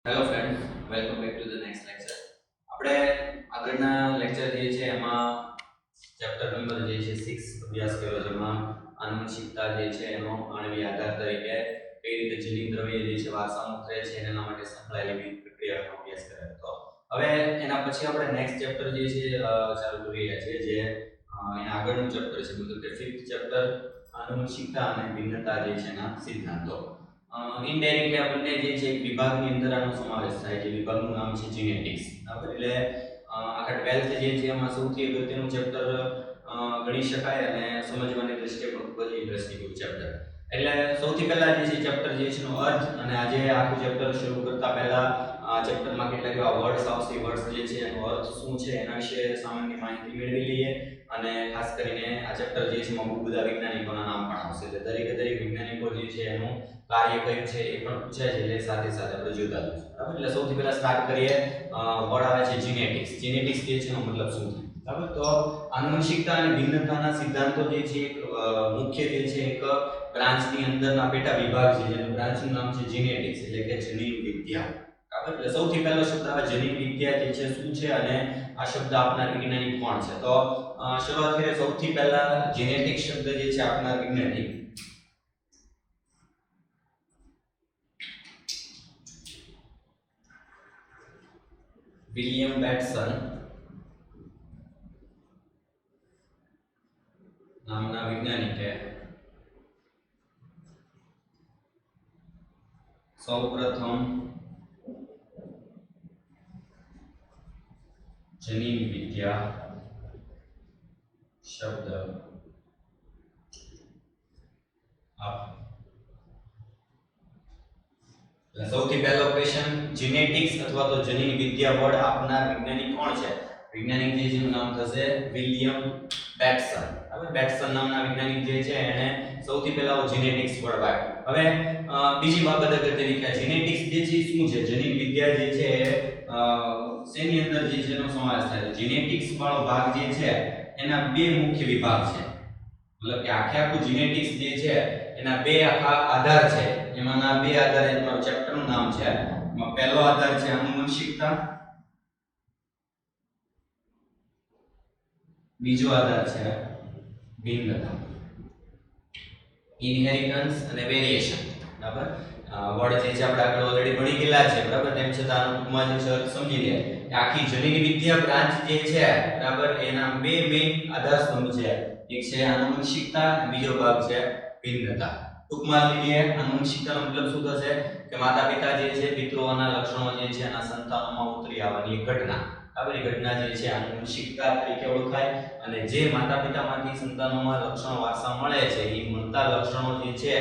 Hello friend, welcome back to the next lecture. આપણે આગળના lecture જે છે એમાં ચેપ્ટર નંબર જે છે 6 અભ્યાસ કર્યો, જેમાં આનુવંશિકતા જે છે એનો આણ્વીય આધાર તરીકે કઈ રીતે જનીન દ્રવ્ય જે છે વારસામાં રહે છે એના માટે સંકળાયેલી વિવિધ પ્રક્રિયાનો અભ્યાસ કર્યો હતો. હવે એના પછી આપણે નેક્સ્ટ ચેપ્ટર જે છે ચાલુ કરી રહ્યા છીએ, જે એના આગળનું ચેપ્ટર છે, મતલબ કે 5th ચેપ્ટર આનુવંશિકતા અને ભિન્નતા જે છે એના સિદ્ધાંતો. ઇનડાયરેક્ટલી આપણને જે છે એક વિભાગની અંદર આનો સમાવેશ થાય છે. વિભાગનું નામ છે જીનેટિક્સ. બરાબર, એટલે આખા 12th જે છે એમાં સૌથી અગત્યનું ચેપ્ટર ગણી શકાય અને સમજવાની દ્રષ્ટિએ ખૂબ જ ઇન્ટરેસ્ટિંગ ચેપ્ટર. એટલે સૌથી પહેલા જે છે ચેપ્ટર જે છે નો અર્થ, અને આજે આખું ચેપ્ટર શરૂ કરતા પહેલા ચેપ્ટરમાં કેટલાક એવા વર્ડ્સ આવશે. વર્ડ્સ જે છે એનો અર્થ શું છે એના વિશે સામાન્ય માહિતી મેળવી લઈએ, અને ખાસ કરીને આ ચેપ્ટર જે છે એમાં બહુ બધા વૈજ્ઞાનિકોના નામ પણ આવશે. એટલે દરેક વૈજ્ઞાનિકો જે છે એનું કાર્ય કયું છે એ પણ પૂછાય છે, એટલે સાથે સાથે આપણે જોતા જઈશું. બરાબર, એટલે સૌથી પહેલા સ્ટાર્ટ કરીએ. વર્ડ આવે છે જીનેટિક્સ. જીનેટિક્સ જે છે એનો મતલબ શું છે? બરાબર, તો આનુવંશિકતા અને ભિન્નતાના સિદ્ધાંતો જે છે એક મુખ્ય જે છે એક બ્રાન્ચની અંદરના પેટા વિભાગ છે, જેનું બ્રાન્ચનું નામ છે જીનેટિક્સ, એટલે કે જનીન વિદ્યા. બરાબર, એટલે સૌથી પહેલો શબ્દ આવે જનીન વિદ્યા જે છે શું છે, અને આ શબ્દ આપનાર વૈજ્ઞાનિક કોણ છે? તો શરૂઆત કરીએ. સૌથી પહેલા જીનેટિક્સ શબ્દ જે છે આપનાર વૈજ્ઞાનિક વિલિયમ બેટસન નામના વૈજ્ઞાનિકે સૌપ્રથમ જનીન વિદ્યા શબ્દ સૌથી પહેલો ક્વેશ્ચન, જીનેટિક્સ અથવા તો જનીન વિદ્યા વર્ડ આપનાર વૈજ્ઞાનિક કોણ છે? વૈજ્ઞાનિક જે છે એનું નામ થશે વિલિયમ બેટસન. હવે બેટસન નામના વૈજ્ઞાનિક જે છે એને સૌથી પહેલા જીનેટિક્સ વર્ડ આપ્યો. હવે બીજી બાબત અગત્યની કે જીનેટિક્સ જે છે શું છે? જનીન વિદ્યા જે છે શેની અંદર જે છે એનો સમાવેશ થાય છે? જીનેટિક્સ વાળો ભાગ જે છે એના બે મુખ્ય વિભાગ છે. મતલબ કે આખું જીનેટિક્સ જે છે એના બે આખા આધાર છે. એમાંના બે આધાર એ તમારું ચેપ્ટરનું નામ છે. એમાં પહેલો આધાર છે આનુવંશિકતા, બીજો આધાર છે ભિન્નતા, ઇનહેરિટન્સ અને વેરિએશન. બરાબર, વર્ડ જે છે આપણે આગળ ઓલરેડી ભણી ગયેલા છે. બરાબર, તેમ છતાં આનો ટૂંકમાં જે છે સમજી લે કે આખી જનીન વિદ્યા બ્રાન્ચ જે છે, બરાબર, એના બે મેઇન આધાર સ્તંભ છે. એક છે આનુવંશિકતા, બીજો ભાગ છે ભિન્નતા. ટૂંકમાં લઈએ, આનુવંશિકતાનો મતલબ શું થશે કે માતા પિતા જે છે પિતૃઓના લક્ષણો જે છે એના સંતાનોમાં ઉતરી આવવાની એક ઘટના. આવી ઘટના જે છે આનુવંશિકતા તરીકે ઓળખાય. અને જે માતા પિતામાંથી સંતાનોમાં લક્ષણો વારસા મળે છે, એ મળતા લક્ષણો જે છે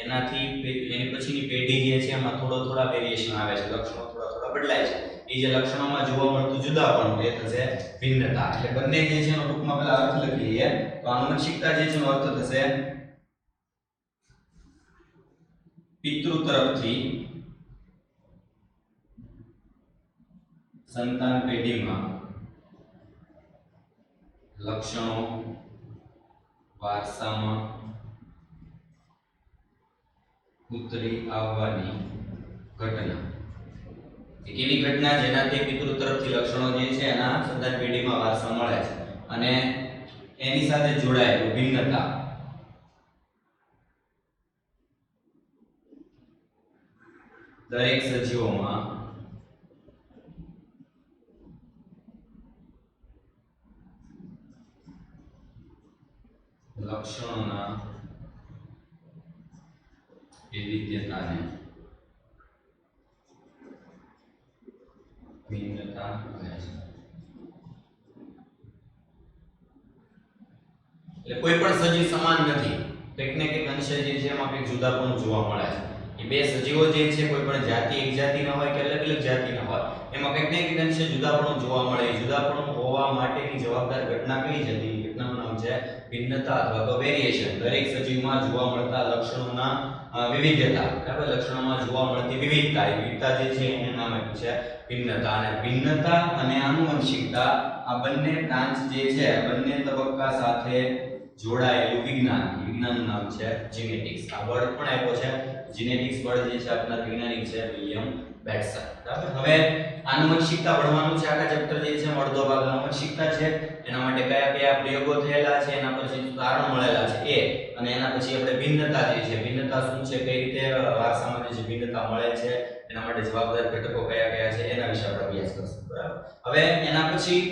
એનાથી એની પછીની પેઢી જે છે એમાં થોડા વેરિએશન આવે છે, લક્ષણો થોડા બદલાય છે. એ જે લક્ષણોમાં જોવા મળતું જુદાપણું એ થશે ભિન્નતા. એટલે બંને જે છે એનો ટૂંકમાં પહેલા અર્થ લખી લઈએ. તો આનુવંશિકતા જે છે એનો અર્થ થશે પિતૃ તરફથી સંતાન પેઢીમાં લક્ષણો વારસામાં ઉતરી આવવાની ઘટના. એક એવી ઘટના જેનાથી પિતૃ તરફથી લક્ષણો જે છે એના સંતાન પેઢીમાં વારસા મળે છે, અને એની સાથે જોડાયેલું ભિન્નતા. દરેક સજીવોમાં લક્ષણોના વૈવિધ્યતાને ભિન્નતા કહે છે. એટલે કોઈ પણ સજીવ સમાન નથી. કંઈક ને કંઈક અંશે જે છે એમાં કંઈક જુદાપણું જોવા મળે છે. એ બે સજીવો જે છે કોઈ પણ જાતિ એક જાતિના હોય કે અલગ અલગ જાતિના હોય, એમાં કંઈક ને કંઈક અંશે જુદાપણું જોવા મળે. જુદાપણું હોવા માટેની જવાબદાર ઘટના કઈ છે? એ ઘટનાનું નામ છે ભિન્નતા અથવા તો વેરિએશન. દરેક સજીવમાં જોવા મળતા લક્ષણોના વિવિધતા. બરાબર, લક્ષણોમાં જોવા મળતી વિવિધતા. એ વિવિધતા જે છે એને નામ આપ્યું છે ભિન્નતા. અને ભિન્નતા અને આનુવંશિકતા આ બંને બ્રાન્ચ જે છે બંને તબક્કા સાથે જોડાયેલું વિજ્ઞાન, વિજ્ઞાનનું નામ છે જીનેટિક્સ. આ વર્ડ પણ આપ્યો છે જીનેટિક્સ વર્ડ જે છે આપણા વૈજ્ઞાનિક છે વિલિયમ બેટસન. બરાબર. હવે આનુવંશિકતા ભણવાનું છે. આખા ચેપ્ટર જે છે અડધો ભાગ આનુવંશિકતા છે. એના માટે કયા કયા પ્રયોગો થયેલા છે, એના પછી તારણ મળેલા છે એ, અને એના પછી આપણે ભિન્નતા જે છે, ભિન્નતા શું છે, કઈ રીતે વારસામાં જે ભિન્નતા મળે છે, એના માટે જવાબદાર ઘટકો કયા કયા છે, એના વિશે આપણે અભ્યાસ કરશું. બરાબર. હવે એના પછી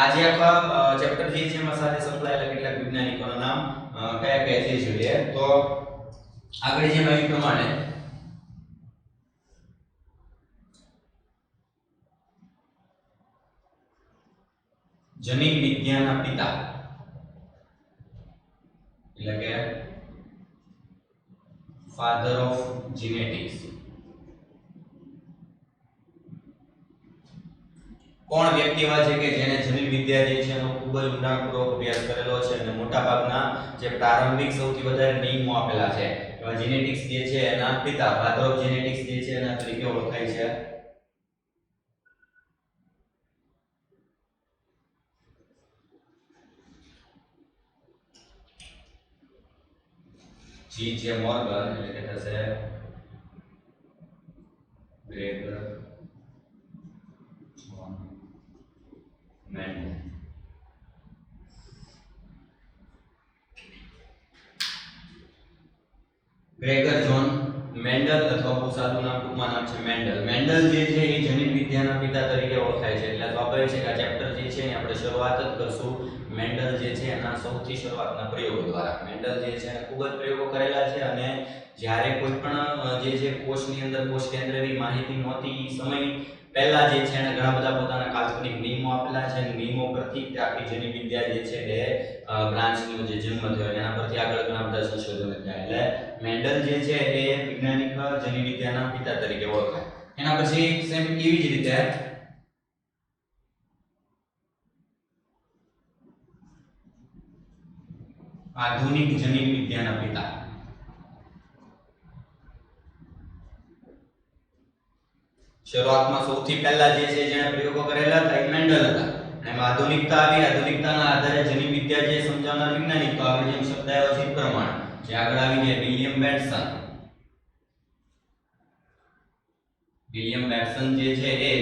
આજે આખા ચેપ્ટર જે છે એમાં સાથે સંકળાયેલા કેટલાક વૈજ્ઞાનિકોના નામ કયા કયા છે જોઈએ. તો આગળ જેમ આવી પ્રમાણે જનીન વિદ્યાના પિતા એટલે કે ફાધર ઓફ જીનેટિક્સ કોણ વ્યક્તિ એવા છે કે જેને જનીન વિદ્યા જે છે એનો ખૂબ જ ઊંડાણપૂર્વક અભ્યાસ કરેલો છે અને મોટાભાગના જે પ્રારંભિક સૌથી વધારે નિયમો આપેલા છે એવા જીનેટિક્સ જે છે એના પિતા ફાધર ઓફ જીનેટિક્સ જે છે એના તરીકે ઓળખાય છે. G. J. Morgan એટલે કે થશે Gregor Johann Mendel. Gregor Johann Mendel અથવા બહુ સાદું નામ ટૂંકમાં નામ છે મેન્ડલ. મેન્ડલ જે છે એ જનીન વિદ્યાના પિતા તરીકે ઓળખાય છે. એટલે સ્વાભાવિક છે કે આ ચેપ્ટર જે છે એની આપણે શરૂઆત જ કરશું મેન્ડલ જે છે એના સૌથી શરૂઆતના પ્રયોગો દ્વારા. મેન્ડલ જે છે એને ખૂબ જ પ્રયોગો કરેલા છે અને જ્યારે કોઈ પણ જે છે કોષની અંદર કોષ કેન્દ્રની માહિતી નહોતી એ સમય પહેલા જે છે એને ઘણા બધા પોતાના કાલ્પનિક નિયમો આપેલા છે અને નિયમો પરથી આખી જનીન વિદ્યા જે છે એ બ્રાન્ચનો જે જન્મ થયો એના પરથી આગળ ઘણા બધા સંશોધનો થયા. એટલે મેન્ડલ જે છે એ વૈજ્ઞાનિક જનીન વિદ્યાના પિતા તરીકે ઓળખાય. એના પછી સેમ એવી જ રીતે આધુનિક જનીન વિદ્યાના પિતા શરૂઆતમાં સૌથી પહેલા જે છે જેણે પ્રયોગો કરેલા હતા એ મેન્ડલ હતા. એમાં આધુનિકતા આવી. આધુનિકતાના આધારે જનીન વિદ્યા જે સમજાવનાર વૈજ્ઞાનિક તો આગળ જેમ શબ્દ આવ્યો છે પ્રમાણે જે આગળ આવી ગયા વિલિયમ બેટસન. વિલિયમ બેટસન જે છે એ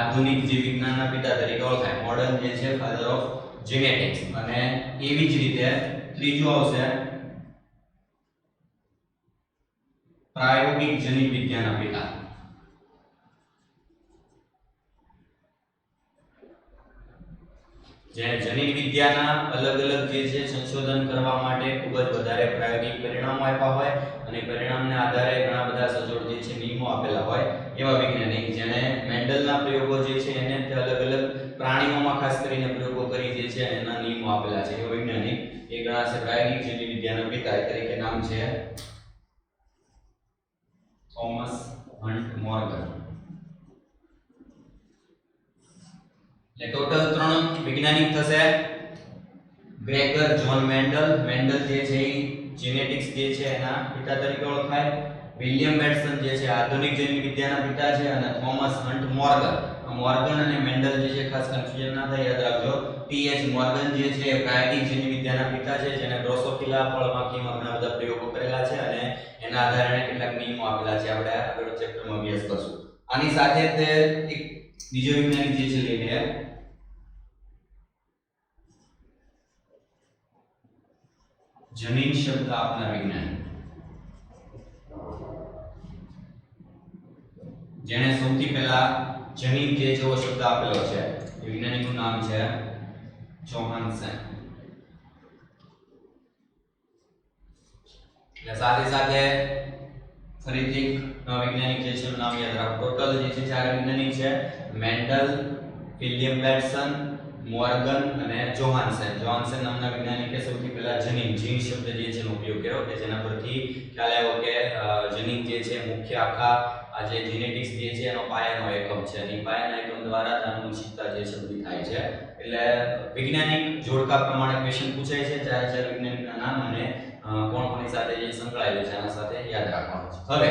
આધુનિક જીવ વિજ્ઞાનના પિતા તરીકે ઓળખાય. મોડર્ન જે છે ફાધર ઓફ જીનેટિક્સ. અને એવી જ રીતે ત્રીજું આવશે પ્રાયોગિક જનીન વિદ્યાના પિતા. જે જનીન વિદ્યાના અલગ અલગ જે છે સંશોધન કરવા માટે ખૂબ જ વધારે પ્રાયોગિક પરિણામો આપ્યા હોય અને પરિણામને આધારે ઘણા બધા સચોટ જે છે નિયમો આપેલા હોય એવા વૈજ્ઞાનિક જેણે મેન્ડલના પ્રયોગો જે છે એને અલગ અલગ પ્રાણીઓમાં ખાસ કરીને પ્રયોગો કરી જે છે એના નિયમો આપેલા છે એવા વૈજ્ઞાનિક એ ગણાશે પ્રાયોગિક જનીન વિદ્યાના પિતા. તરીકે નામ છે થોમસ હન્ટ મોર્ગન. એટલે ટોટલ 3 વૈજ્ઞાનિક થશે. Gregor Johann Mendel. મેન્ડલ જે છે એ જીનેટિક્સ જે છે એના પિતા તરીકે ઓળખાય. વિલિયમ બેટસન જે છે આધુનિક જનીન વિદ્યાના પિતા છે અને થોમસ હન્ટ મોર્ગન. મોર્ગન અને મેન્ડલ જે છે ખાસ કન્ફ્યુઝન ના થાય યાદ રાખજો. ટીએચ મોર્ગન જે છે પ્રાયોગિક જનીન વિદ્યાના પિતા છે જેને ડ્રોસોફિલા ફળમાખીમાં ઘણા બધા પ્રયોગો કરેલા છે અને એના આધારે કેટલાક નિયમો આપેલા છે. આપણે આગળ ચેપ્ટરમાં અભ્યાસ કરશું. આની સાથે તે એક બીજો વૈજ્ઞાનિક જે છે લઈને જનીન શબ્દ આપનાર વિજ્ઞાની જેણે સૌથી પહેલા જનીન જે જેવો શબ્દ આપેલો છે એ વૈજ્ઞાનિકનું નામ છે જોહાન્સન. એટલે સાથે સાથે ફરીથી વૈજ્ઞાનિક જે છે એનું નામ યાદ રાખો. ટોટલ જે છે 4 વૈજ્ઞાનિક છે મેન્ડલ, વિલિયમ બેટસન, મોર્ગન અને જોહાન્સન. જોહાન્સન નામના વૈજ્ઞાનિકે સૌથી પહેલા જનીન જીન શબ્દ જે છે એનો ઉપયોગ કર્યો કે જેના પરથી ખ્યાલ આવ્યો કે જનીન જે છે મુખ્ય આખા આ જે જીનેટિક્સ જે છે એનો પાયાનો એકમ છે અને પાયાના એકમ દ્વારા આનુવંશિકતા જે છે બધી થાય છે. એટલે વૈજ્ઞાનિક જોડકા પ્રમાણે ક્વેશ્ચન પૂછાય છે. 4 વૈજ્ઞાનિકના નામ અને કોણ કોની સાથે જે સંકળાયેલું છે એના સાથે યાદ રાખવાનું છે. હવે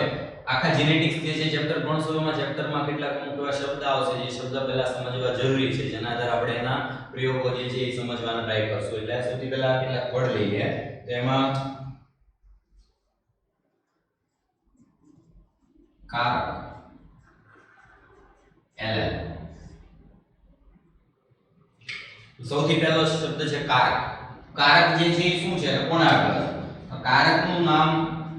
આખા જેનેટિક્સ જે છે ચેપ્ટર 300 માં ચેપ્ટરમાં કેટલાક અમુક એવા શબ્દ આવશે જે શબ્દ પહેલા સમજવા જરૂરી છે, જેના આધારે આપણે એના પ્રયોગો જે છે એ સમજવાનો ટ્રાય કરશું. એટલે સૌથી પહેલા કેટલાક વર્ડ લઈએ. તો એમાં કારક એલ સૌથી પહેલો શબ્દ છે કારક. કારક જે છે એ શું છે, કોના આગળ? તો કારકનું નામ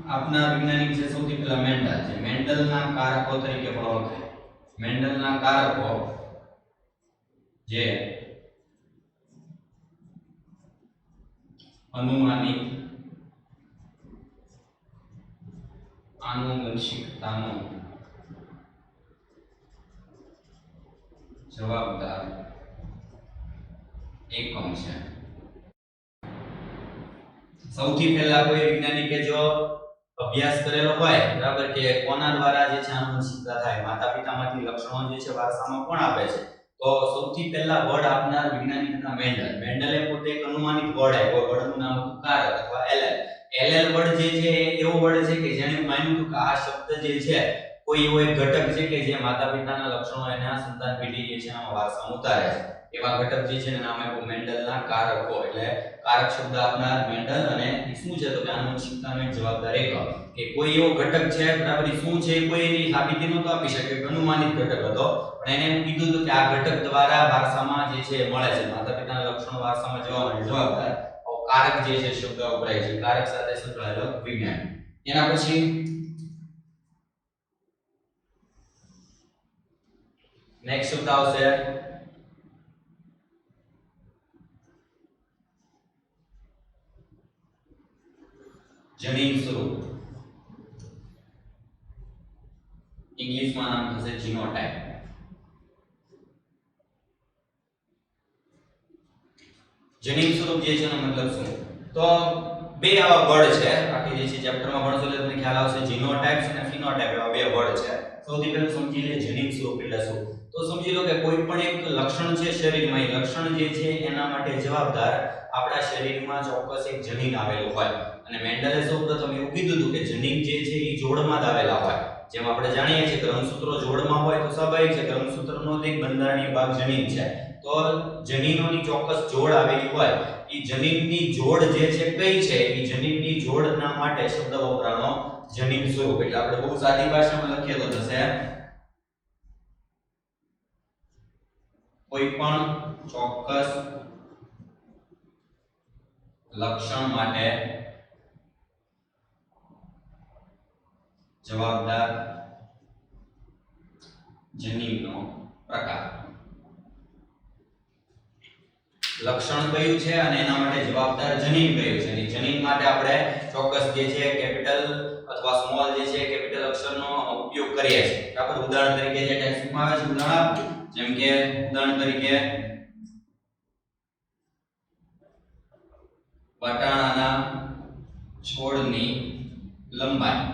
આપના વૈજ્ઞાનિક છે સૌથી પહેલા મેન્ડલ છે. મેન્ડલના કારકો તરીકે પણ ઓળખાય. મેન્ડલના કારકો જે અનુમાનિત આનુવંશિકતાનો જવાબદાર એકમ છે. સૌથી પહેલા કોઈ વૈજ્ઞાનિકે જો અભ્યાસ કરેલો હોય, બરાબર, કે કોના દ્વારા જે છે આનુવંશિકતા થાય, માતા પિતામાંથી લક્ષણો જે છે વારસામાં કોણ આપે છે, તો સૌથી પહેલા વર્ડ આપનાર વૈજ્ઞાનિકના મેન્ડલ. મેન્ડલે પોતે એક અનુમાનિત વર્ડ આપ્યો. વર્ડનું નામ હતું કારક અથવા એલેલ. એલેલ વર્ડ જે છે એ એવો વર્ડ છે કે જેણે માન્યું હતું કે આ શબ્દ જે છે કોઈ એવો એક ઘટક છે કે જે માતા પિતાના લક્ષણો એના સંતાન પેઢી જે છે આમાં વારસામાં ઉતારે છે. એવા ઘટક જે છે એનું નામ આપ્યું મેન્ડલના કારકો. એટલે કારક શબ્દ આપનાર મેન્ડલ, અને એ શું છે તો કે આનુવંશિકતાનો એક જવાબદાર એકમ. કે કોઈ એવો ઘટક છે, બરાબર, એ શું છે કોઈ એની સાબિતી નહોતો આપી શકે, અનુમાનિત ઘટક હતો, પણ એને એમ કીધું હતું કે આ ઘટક દ્વારા વારસામાં જે છે મળે છે, માતા પિતાના લક્ષણો વારસામાં જોવા મળે, જવાબદાર કારક જે છે શબ્દ વપરાય છે. કારક સાથે સંકળાયેલો વિજ્ઞાન. એના પછી નેક્સ્ટ શબ્દ આવશે જનીન સ્વરૂપ. ઇંગ્લિશમાં નામ થશે જીનોટાઇપ. જનીન સ્વરૂપ જે છે એનો મતલબ શું? તો બે આવા વર્ડ છે, આખી જે છે ચેપ્ટરમાં ભણશો એટલે તમને ખ્યાલ આવશે. જીનોટાઇપ્સ અને ફિનોટાઇપ એવા બે વર્ડ છે. સૌથી પહેલું સમજી લે જનીન સ્વરૂપ એટલે શું. તો સમજી લો કે કોઈ પણ એક લક્ષણ છે શરીરમાં, એ લક્ષણ જે છે એના માટે જવાબદાર આપણા શરીરમાં ચોક્કસ એક જનીન આવેલું હોય. અને મેન્ડલે સૌપ્રથમ એવું કીધું હતું કે જનીન જે છે એ જોડમાં જ આવેલા હોય. જેમ આપણે જાણીએ છીએ કે રંગસૂત્રો જોડમાં હોય તો સ્વાભાવિક છે કે રંગસૂત્રનો એક બંધારણીય ભાગ જનીન છે. તો જનીનોની ચોક્કસ જોડ આવેલી હોય. એ જનીનની જોડ જે છે કઈ છે, એ જનીનની જોડના માટે શબ્દ વપરાણો જનીન સ્વરૂપ. એટલે આપણે બહુ સાદી ભાષામાં લખીએ તો થશે કોઈ પણ ચોક્કસ લક્ષણ માટે જવાબદાર જનીનનો પ્રકાર. લક્ષણ કયું છે અને એના માટે જવાબદાર જનીન કયું છે. અને જનીન માટે આપણે ચોક્કસ જે છે કેપિટલ અથવા સ્મોલ જે છે કેપિટલ અક્ષરનો ઉપયોગ કરીએ છીએ. બરાબર. ઉદાહરણ તરીકે જે ટેક્સ્ટમાં આવે છે ઉદાહરણ આપજો. જેમ કે ઉદાહરણ તરીકે વટાણાના છોડની લંબાઈ.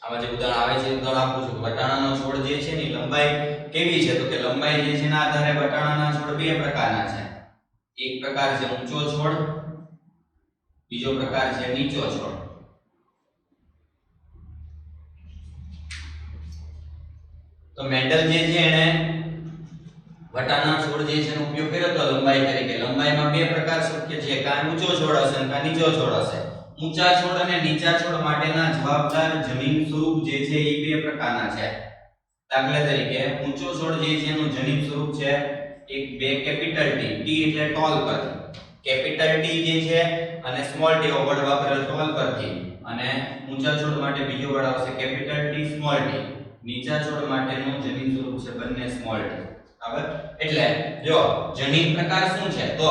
આમાં જે ઉદાહરણ આવે છે ઉદાહરણ આપું છું. વટાણાનો છોડ જે છે ની લંબાઈ કેવી છે, તો કે લંબાઈ જે છે ના આધારે વટાણાના છોડ બે પ્રકારના છે. એક પ્રકાર છે ઊંચો છોડ, બીજો પ્રકાર છે નીચો છોડ. તો મેન્ડલ જે છે એને વટાણા છોડ જે છે એનો ઉપયોગ કર્યો તો લંબાઈ તરીકે. લંબાઈમાં બે પ્રકાર શક્ય છે, કાં ઊંચો છોડ હશે અને કાં નીચો છોડ હશે. ઊંચા છોડ અને નીચા છોડ માટેના જવાબદાર જનીન સ્વરૂપ જે છે એ બે પ્રકારના છે. દાખલા તરીકે ઊંચો છોડ જે છે એનું જનીન સ્વરૂપ છે એક બે કેપિટલ ટી. ટી એટલે ટોલ પર. કેપિટલ ટી જે છે અને સ્મોલ ટી વર્ડ વાપરેલ ટોલ પરથી. અને ઊંચા છોડ માટે બીજો વર્ડ આવશે કેપિટલ ટી સ્મોલ ટી. નીચા છોડ માટેનું જનીન સ્વરૂપ છે બંને સ્મોલ ટી. બરાબર. એટલે જો જનીન પ્રકાર શું છે, તો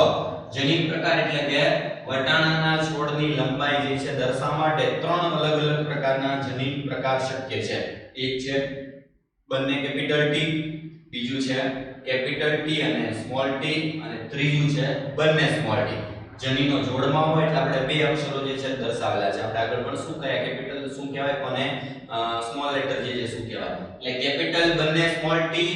જનીન પ્રકાર એટલે કે વટાણાના છોડની લંબાઈ જે છે દર્શાવવા માટે ત્રણ અલગ અલગ પ્રકારના જનીન પ્રકાર શક્ય છે. એક છે બંને કેપિટલ ટી, બીજું છે કેપિટલ ટી અને સ્મોલ ટી, અને ત્રીજું છે બંને સ્મોલ ટી. જનીનો જોડમાં હોય એટલે આપણે બે અક્ષરો જે છે દર્શાવેલા છે. આપણે આગળ પણ શું કહેવાય, કેપિટલ શું કહેવાય અને સ્મોલ લેટર જે છે શું કહેવાય. એટલે કેપિટલ બંને સ્મોલ ટી,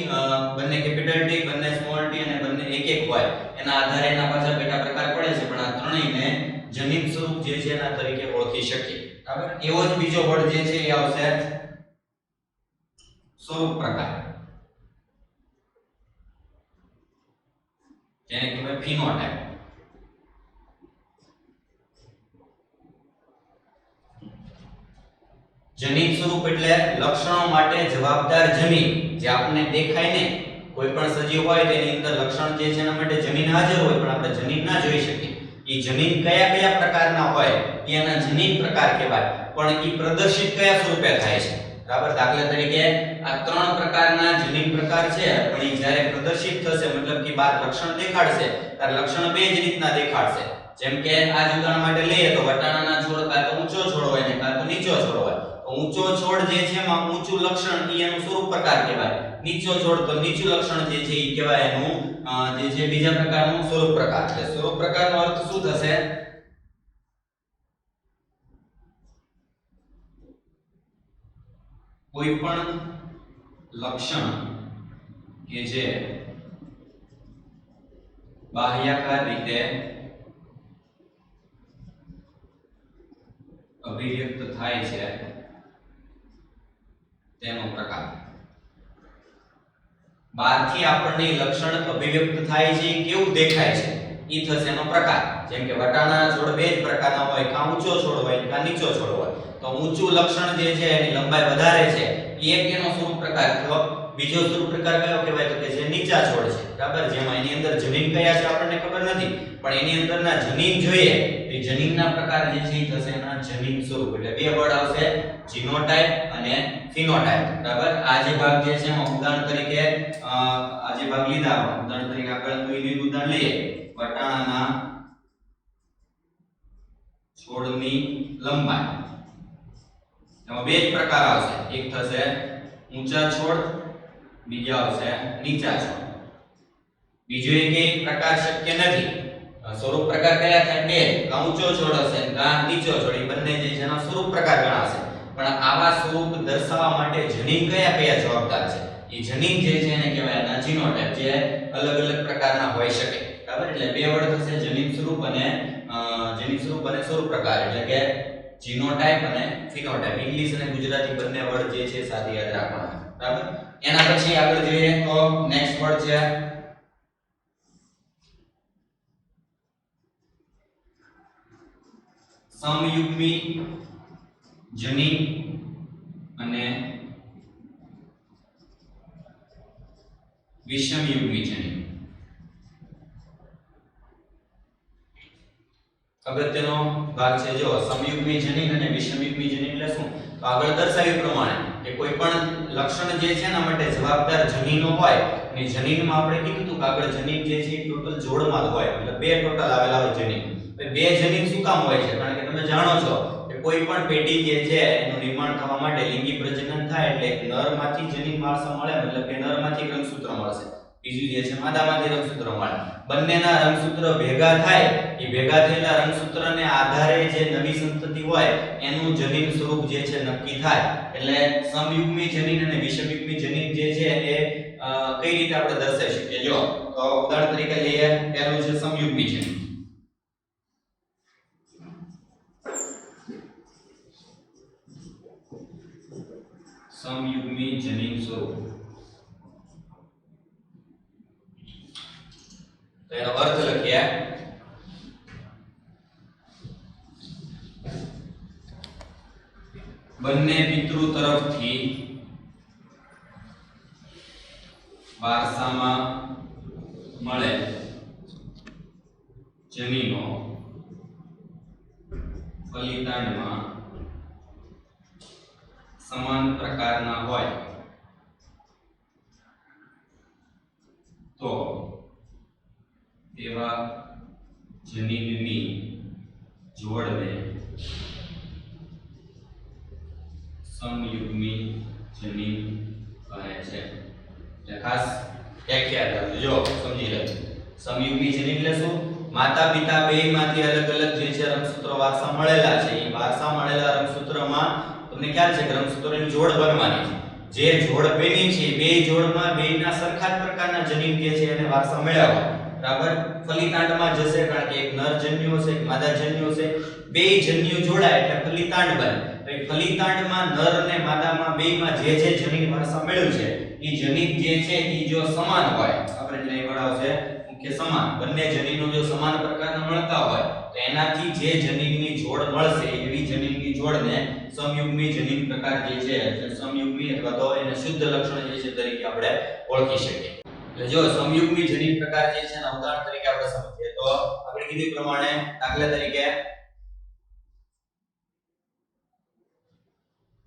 બંને કેપિટલ ટી, બંને સ્મોલ ટી અને બંને એક એક હોય. એના આધારે એના પાછળ પેટા પ્રકાર પડે છે, પણ આ ત્રણેયને જનીન સ્વરૂપ જે છે એના તરીકે ઓળખી શકીએ. બરાબર એવો જ બીજો વર્ડ જે છે એ આવશે સ્વરૂપ પ્રકાર, જેને કહેવાય ફિનોટાઇપ. જનીન સ્વરૂપ એટલે લક્ષણો માટે જવાબદાર જનીન, જે આપણને દેખાય ને કોઈ પણ સજીવ હોય તેની અંદર લક્ષણ જે છે એના માટે જનીન હાજર હોય પણ આપણે જનીન ના જોઈ શકીએ. એ જનીન કયા કયા પ્રકારના હોય એના જનીન પ્રકાર કહેવાય, પણ એ પ્રદર્શિત કયા સ્વરૂપે થાય છે. બરાબર, દાખલા તરીકે આ ત્રણ પ્રકારના જનીન પ્રકાર છે, પણ એ જ્યારે પ્રદર્શિત થશે મતલબ કે બાર લક્ષણ દેખાડશે ત્યારે લક્ષણ બે જ રીતના દેખાડશે. જેમ કે આ જ ઉદાહરણ માટે લઈએ તો વટાણાના છોડ કાં તો ઊંચો છોડ હોય ને કાં તો નીચો છોડ હોય. તો ઊંચો છોડ જે છે એમાં ઊંચું લક્ષણ એ એનું સ્વરૂપ પ્રકાર કહેવાય, નીચો છોડ તો નીચું લક્ષણ જે છે એ કહેવાય એનું જે છે બીજા પ્રકારનું સ્વરૂપ પ્રકાર. એટલે સ્વરૂપ પ્રકારનો અર્થ શું થશે? કોઈ પણ લક્ષણ કે જે બાહ્યાકાર રીતે અભિવ્યક્ત થાય છે તેનો પ્રકાર. બહારથી આપણને લક્ષણ અભિવ્યક્ત થાય છે કેવું દેખાય છે ઈ થશે એનો પ્રકાર. જેમ કે વટાણાના છોડ બે જ પ્રકારના હોય, કાં ઊંચો છોડ હોય કાં નીચો છોડ હોય. તો ઊંચું લક્ષણ જે છે એની લંબાઈ વધારે છે એ એક એનો સ્વરૂપ પ્રકાર થયો. બીજો સ્વરૂપ પ્રકાર કયો કહેવાય તો કે જે નીચા છોડ છે. બરાબર, જેમાં એની અંદર જનીન કયા છે આપણને ખબર નથી, પણ એની અંદરના જનીન જોઈએ તો જનીનના પ્રકાર જે છે એ થશે એના જનીન સ્વરૂપ. એટલે બે વર્ડ આવશે, જીનોટાઇપ અને ફિનોટાઇપ. બરાબર, આ જે ભાગ જે છે એમાં ઉદાહરણ તરીકે આ જે ભાગ લીધા ઉદાહરણ તરીકે આપણે તો એનું ઉદાહરણ લઈએ. વટાણાના છોડની લંબાઈ, એમાં બે જ પ્રકાર આવશે, એક થશે ઊંચા છોડ, બીજા આવશે નીચા છોડ. બીજો એક પ્રકાર શક્ય નથી. સ્વરૂપ પ્રકાર કયા થાય? બે, કાં ઊંચો છોડ હશે કાં નીચો છોડ. એ બંને જે છે એના સ્વરૂપ પ્રકાર ગણાશે. પણ આવા સ્વરૂપ દર્શાવવા માટે જનીન કયા કયા જવાબદાર છે એ જનીન જે છે એને કહેવાય એના જીનોટાઇપ, જે અલગ અલગ પ્રકારના હોઈ શકે. બરાબર, એટલે બે વર્ડ થશે જનીન સ્વરૂપ અને સ્વરૂપ પ્રકાર. એટલે કે જીનોટાઇપ અને ફિનોટાઇપ. ઇંગ્લિશ અને ગુજરાતી બંને વર્ડ જે છે સાથે યાદ રાખવાના. બરાબર, એના પછી આગળ જોઈએ તો નેક્સ્ટ વર્ડ છે સમયુગ્મી જનીન અને વિષમયુગ્મી જનીન. અગત્યનો ભાગ છે. જો સમયુગ્મી જનીન અને વિષમયુગ્મી જનીન એટલે શું? તો આગળ દર્શાવ્યું પ્રમાણે કે કોઈ પણ લક્ષણ જે છે એના માટે જવાબદાર જનીનો હોય અને જનીનમાં આપણે કીધું હતું કે આગળ જનીન જે છે ટોટલ જોડમાં હોય, એટલે બે ટોટલ આવેલા હોય જનીન. બે જનીન શું કામ હોય છે? કારણ કે તમે જાણો છો કે કોઈ પણ પેઢી જે છે એનું નિર્માણ થવા માટે લિંગી પ્રજનન થાય એટલે એક નરમાંથી જનીન માળસા મળે, મતલબ કે નરમાંથી રંગસૂત્ર મળશે, બીજું જે છે માદામાંથી રંગસૂત્ર મળે. બંનેના રંગસૂત્ર ભેગા થાય, એ ભેગા થયેલા રંગસૂત્રને આધારે જે નવી સંતતિ હોય એનું જનીન સ્વરૂપ જે છે નક્કી થાય. એટલે સમયુગ્મી જનીન અને વિષમયુગ્મી જનીન જે છે એ કઈ રીતે આપણે દર્શાવી શકીએ? જો તો ઉદાહરણ તરીકે લઈએ, પહેલું છે સમયુગ્મી જનીન. સમયુગ્મી જનીન સ્વરૂપ. તો એનો અર્થ લખીએ. બંને પિતૃ તરફથી વારસામાં મળે જનીનો ફલિતાંડમાં સમાન પ્રકારના હોય તો તેવા જનીનની જોડને સમયુગ્મી જનીન કહે છે. એટલે ખાસ વ્યાખ્યા રાખજો, જો સમજી લેજો. સમયુગ્મી જનીન એટલે શું? માતા પિતા બેયમાંથી અલગ અલગ જે છે રંગસૂત્રો વારસા મળેલા છે. એ વારસા મળેલા રંગસૂત્રમાં તમને ખ્યાલ છે કે રંગસૂત્રોની જોડ બનવાની છે. જે જોડ બની છે બે જોડમાં બેયના સરખા જ પ્રકારના જનીન જે છે એને વારસા મળ્યા હોય. બરાબર ફલિતાંડમાં જશે કારણ કે એક નર જન્યુ છે એક માદા જન્યુ છે બે જન્યુ જોડાય એટલે ફલિતાંડ બને તો ફલિતાંડમાં નર અને માદામાં બેયમાં જે જનીન વારસા મળ્યું છે ઈ જનીન જે છે ઈ જો સમાન હોય આપણે એટલે એ વડાવશે મુખ્ય સમાન બંને જનીનો જો સમાન પ્રકારના મળતા હોય તો એનાથી જે જનીનની જોડ મળશે એવી જનીનની જોડને સમયુગ્મી જનીન પ્રકાર જે છે સમયુગ્મી અથવા તો એને શુદ્ધ લક્ષણ જે છે તરીકે આપણે ઓળખી શકીએ એટલે જો સમયુગ્મી જનીન પ્રકાર જે છે એના ઉદાહરણ તરીકે આપણે સમજીએ તો આપણે કીધું પ્રમાણે દાખલા તરીકે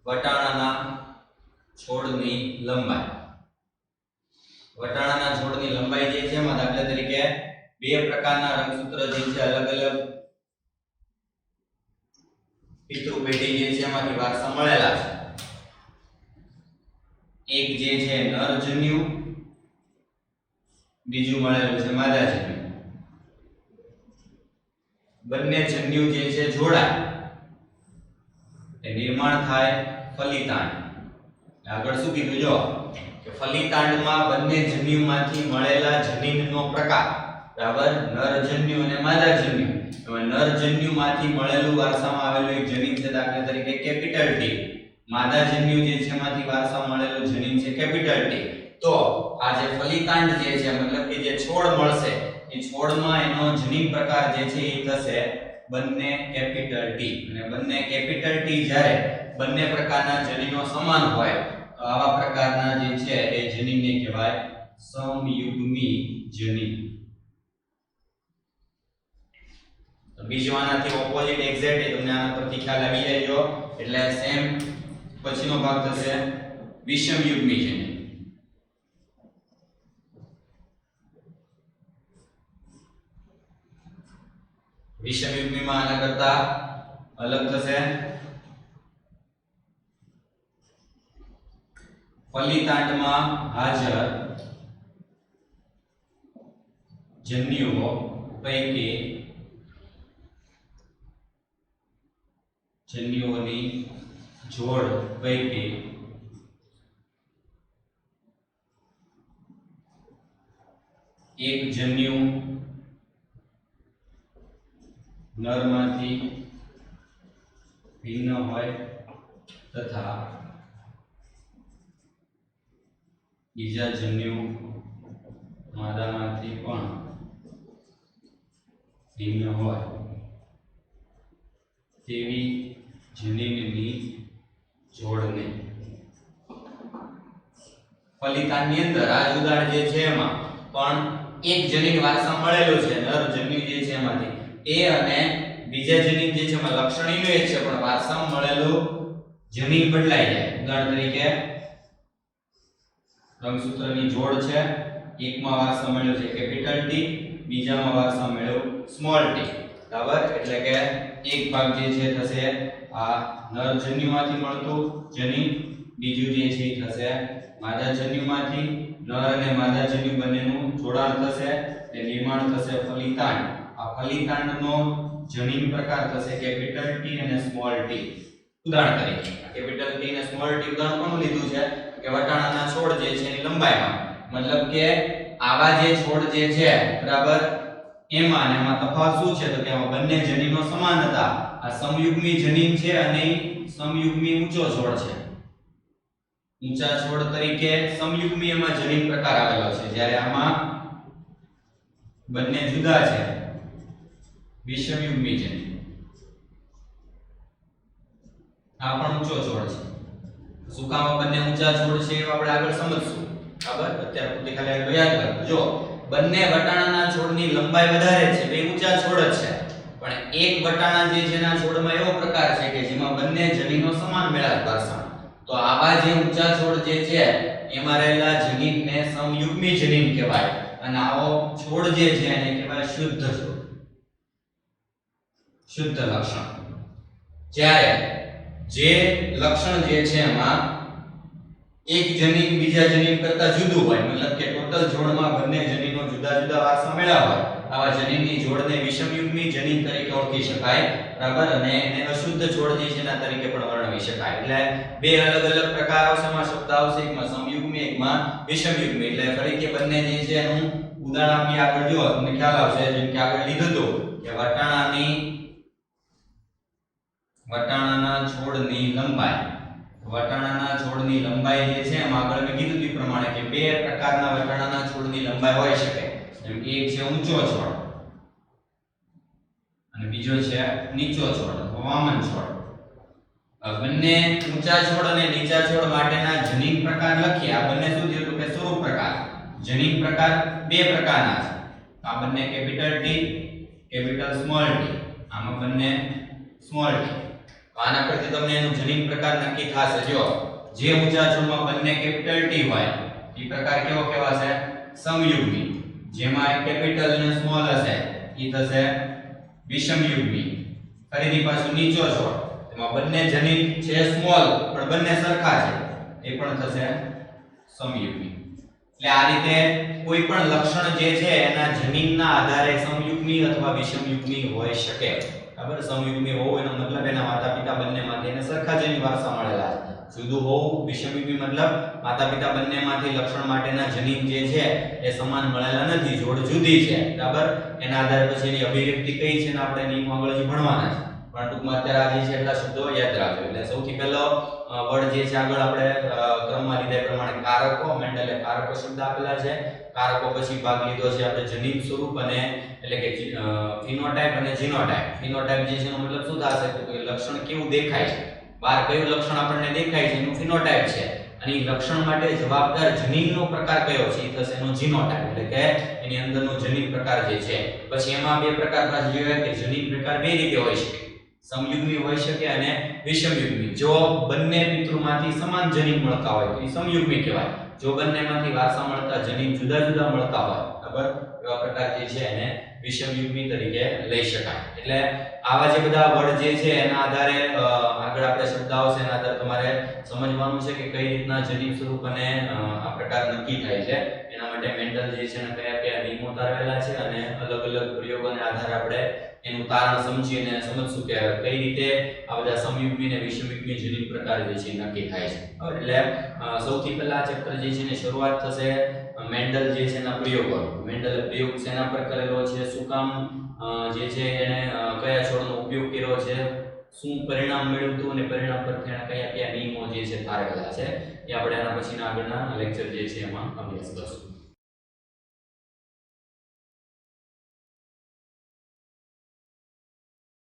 વટાણાના છોડની લંબાઈ જે છે એમાં દાખલા તરીકે બે પ્રકારના રંગસૂત્ર જે છે અલગ અલગ પિતૃ પેઢી જે છે એમાંથી વારસા મળેલા છે એક જે છે નર જન્યુ બીજું મળેલું છે માદા જન્યુ બંને જન્યુ જે છે જોડાય એ નિર્માણ થાય ફલિતાંડ આગળ શું કીધું જો કે ફલિતાંડમાં બંને જન્યુમાંથી મળેલા જનીનનો પ્રકાર બરાબર નર જન્યુ અને માદા જન્યુ હવે નર જન્યુમાંથી મળેલું વારસામાં આવેલું એક જનીન છે દાખલા તરીકે કેપિટલ T માદા જન્યુ જે છે એમાંથી વારસા મળેલું જનીન છે કેપિટલ T તો આ જે ફલિતાંડ જે છે મતલબ કે જે છોડ મળશે એ છોડમાં એનો જનીન પ્રકાર જે છે એ થશે બંને કેપિટલ T અને બંને કેપિટલ T જ્યારે બંને પ્રકારના જનીનો સમાન હોય તો આવા પ્રકારના જે છે એ જનીનને કહેવાય સમયુગ્મી જનીન તો બીજો આનાથી ઓપોઝિટ એક્ઝેક્ટ એ તમને આના પરથી ખ્યાલ આવી જાય જો એટલે સેમ પછીનો ભાગ થશે વિષમયુગ્મી જનીન વિષમયુગ્મીમાં આના કરતા અલગ થશે ફલિતાંડમાં હાજર જન્યુઓ પૈકી જન્યુઓની જોડ પૈકી એક જન્યુ નરમાંથી ભિન્ન હોય તથા બીજા જન્યુ માદામાંથી પણ ભિન્ન હોય તેવી જનીનની જોડને ફલિતાંડની અંદર આ ઉદાહરણ જે છે એમાં પણ એક જનીન વારસા મળેલું છે નર જન્યુ જે છે એમાંથી એ અને બીજા જનીન જે છે એમાં લક્ષણીનું એક છે પણ વારસામાં મળેલું જનીન બદલાઈ જાય ઉદાહરણ તરીકે રંગસૂત્રની જોડ છે એકમાં વારસા મળ્યો છે કેપિટલ T બીજામાં વારસા મળ્યો સ્મોલ t બરાબર એટલે કે એક ભાગ જે છે થશે આ નર જન્યુમાંથી મળતું જનીન બીજું જે છે થશે માદા જન્યુમાંથી નર અને માદા જન્યુ બંનેનું જોડાણ થશે એટલે નિર્માણ થશે ફલિતાંડ આ ફલિતાંડનો જનીન પ્રકાર થશે કેપિટલ T અને સ્મોલ t ઉદાહરણ તરીકે કેપિટલ T અને સ્મોલ t ઉદાહરણ કોનું લીધું છે કે વટાણાના છોડ જે છે એની લંબાઈમાં મતલબ કે આવા જે છોડ જે છે બરાબર એમાં તફાવત શું છે તો કે આમાં બંને જનીનો સમાન હતા આ સમયુગ્મી જનીન છે અને સમયુગ્મી ઊંચો છોડ છે ઊંચા છોડ તરીકે સમયુગ્મી એમાં જનીન પ્રકાર આવેલો છે જ્યારે આમાં બંને જુદા છે વિષમયુગ્મી જનીન આ પણ ઊંચો છોડ છે સુકામાં બંને ઊંચા છોડ છે એ આપણે આગળ સમજશું બરાબર અત્યારે પૂરતી ખાલી આગળ યાદ રાખજો જો બંને વટાણાના છોડની લંબાઈ વધારે છે બે ઊંચા છોડ જ છે પણ એક વટાણા જે છે એના છોડમાં એવો પ્રકાર છે કે જેમાં બંને જનીનો સમાન મેળાપ કરશે તો આવા જે ઊંચા છોડ જે છે એમાં રહેલા જનીનને સમયુગ્મી જનીન કહેવાય અને આવો છોડ જે છે એને કહેવાય શુદ્ધ છોડ શુદ્ધ લક્ષણ જ્યારે જે લક્ષણ જે છે એમાં એક જનીન બીજા જનીન કરતા જુદું હોય મતલબ કે ટોટલ જોડમાં બંને જનીનો જુદા જુદા વારસા મેળવ્યા હોય આવા જનીનની જોડને વિષમયુગ્મી જનીન તરીકે ઓળખી શકાય બરાબર અને એને અશુદ્ધ છોડ જે છે એના તરીકે પણ વર્ણવી શકાય એટલે બે અલગ અલગ પ્રકાર આવશે એમાં શબ્દ આવશે એકમાં સમયુગ્મી એકમાં વિષમયુગ્મી એટલે ફરીથી બંને જે છે એનું ઉદાહરણ આપી આગળ જો તમને ખ્યાલ આવશે જેમ કે આગળ લીધું હતું કે વટાણાના છોડની લંબાઈ જે છે એમાં આગળ મેં કીધું તે પ્રમાણે કે બે પ્રકારના વટાણાના છોડની લંબાઈ હોઈ શકે જેમ કે એક છે ઊંચો છોડ અને બીજો છે નીચો છોડ અથવા વામન છોડ બંને ઊંચા છોડ અને નીચા છોડ માટેના જનીન પ્રકાર લખીએ આ બંને શું થયું કે સ્વરૂપ પ્રકાર જનીન પ્રકાર બે પ્રકારના છે આ બંને capital T capital small T આમાં બંને સ્મોલ ટી આના પરથી તમને એનું જનીન પ્રકાર નક્કી થશે જો જે ઊંચા છોડમાં બંને કેપિટલ ટી હોય એ પ્રકાર કેવો કહેવાશે સમયુગ્મી જેમાં એક કેપિટલ અને સ્મોલ હશે એ થશે વિષમયુગ્મી ફરીથી પાછું નીચો છોડ એમાં બંને જનીન છે સ્મોલ પણ બંને સરખા છે એ પણ થશે સમયુગ્મી એટલે આ રીતે કોઈ પણ લક્ષણ જે છે એના જનીનના આધારે સમયુગ્મી અથવા વિષમયુગ્મી હોઈ શકે બરાબર સમયુગ્મી હોવું એનો મતલબ એના માતા-પિતા બંનેમાંથી એને સરખા જનીન વારસા મળેલા છે જુદું હોવું વિષમયુગ્મી મતલબ માતા-પિતા બંનેમાંથી લક્ષણ માટેના જનીન જે છે એ સમાન મળેલા નથી જોડ જુદી છે બરાબર એના આધારે પછી એની અભિવ્યક્તિ કઈ છે ને આપણે નિયમો આગળ ભણવાના છે પણ ટૂંકમાં અત્યારે આ જે છે એટલા શબ્દો યાદ રાખજો એટલે સૌથી પહેલો વર્ડ જે છે આગળ આપણે ક્રમમાં લીધા પ્રમાણે કારકો મેન્ડલે કારકો શબ્દ આપેલા છે કારકો પછી ભાગ લીધો છે આપણે જનીન સ્વરૂપ અને એટલે કે ફિનોટાઇપ અને જીનોટાઇપ ફિનોટાઇપ જે છે એનો મતલબ શું થશે તો કે લક્ષણ કેવું દેખાય છે બહાર કયું લક્ષણ આપણને દેખાય છે એનું ફિનોટાઇપ છે અને એ લક્ષણ માટે જવાબદાર જનીનનો પ્રકાર કયો છે એ થશે એનો જીનોટાઇપ એટલે કે એની અંદરનો જનીન પ્રકાર જે છે પછી એમાં બે પ્રકાર પાછા જોયા કે જનીન પ્રકાર બે રીતે હોઈ શકે સમયુગ્મી હોઈ શકે અને વિષમયુગ્મી જો બંને પિતૃમાંથી સમાન જનીન મળતા હોય તો એ સમયુગ્મી કહેવાય જો બંનેમાંથી વારસા મળતા જનીન જુદા જુદા મળતા હોય બરાબર એવા પ્રકાર જે છે એને વિષમયુગ્મી તરીકે લઈ શકાય એટલે આવા જે બધા વર્ડ જે છે એના આધારે આગળ આપણે શબ્દ આવશે એના આધારે તમારે સમજવાનું છે કે કઈ રીતના જનીન સ્વરૂપ અને આ પ્રકાર નક્કી થાય છે એના માટે મેન્ડલ જે છે ને કયા કયા નિયમો તારવેલા છે અને અલગ અલગ પ્રયોગોને આધારે આપણે એનું તારણ સમજીને સમજશું કે કઈ રીતે આ બધા સમયુગ્મી અને વિષમયુગ્મી જનીન પ્રકાર જે છે નક્કી થાય છે એટલે સૌથી પહેલા ચેપ્ટર જે છે ને શરૂઆત થશે મેન્ડલ જે છે એના પ્રયોગો મેન્ડલે પ્રયોગ શેના પર કરેલો છે શું કામ જે છે એને કયા છોડનો ઉપયોગ કર્યો છે શું પરિણામ મળ્યું હતું અને પરિણામ પરથી એના કયા કયા નિયમો જે છે તારવેલા છે એ આપણે આના પછીના આગળના લેક્ચર જે છે એમાં અભ્યાસ કરશું